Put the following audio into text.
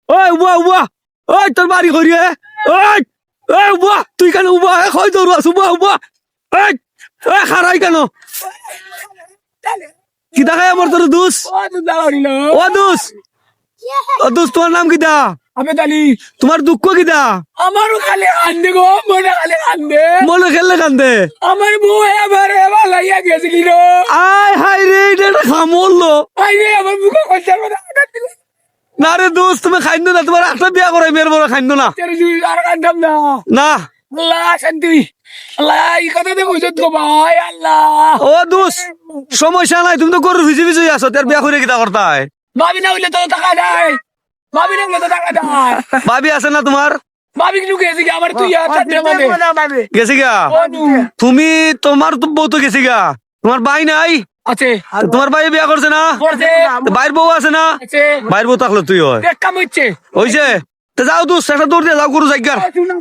ওই উবা উবা ওই তোর বাড়ি করি ওই ওই উবা তুই কেন উবা কই তোর আস উবা উবা ওই ওই খারাই কেন কি দেখায় আমার তোর দুস ও দুস তোমার নাম কিটা আবেদ আলী তোমার দুঃখ কিটা আমারও খালি কান্দে গো মনে খালি কান্দে মনে খেললে কান্দে আমার বউ এবার লাইয়া গেছিল রে আয় হাই রে এটা একটা খামড়লো আই রে আমার বুকে কষ্টের কথা আঘাত দিল না রে দোস্ত তুমি খাইন্দ না তোমার একটা বিয়া করাই মেয়ের বড় খাইন্দ না তেরে জুই আর কান্দাম না না আল্লাহ শান্তি আল্লাহ এই কথা তো কইছ তো ভাই আল্লাহ ও দোস্ত সমস্যা নাই তুমি তো গরুর ভিজি ভিজি আছো তার বিয়া করে কিটা করতাই ভাবি না হইলে তো টাকা দেয় ভাবি না হইলে তো টাকা দেয় ভাবি আছে না তোমার ভাবি কিছু গেছে কি আমার তুই আর চারটে মানে গেছি গা তুমি তোমার তো বউ তো গেছি গা তোমার ভাই নাই আছে তোমার ভাই বিয়া করছে না করছে ভাইয়ের বউ আছে না আছে ভাইয়ের বউ থাকলে তুই হয় দেখ কাম হচ্ছে হইছে তো যাও দোস্ত একটা দৌড় দিয়ে যাও গরু জায়গার শুনা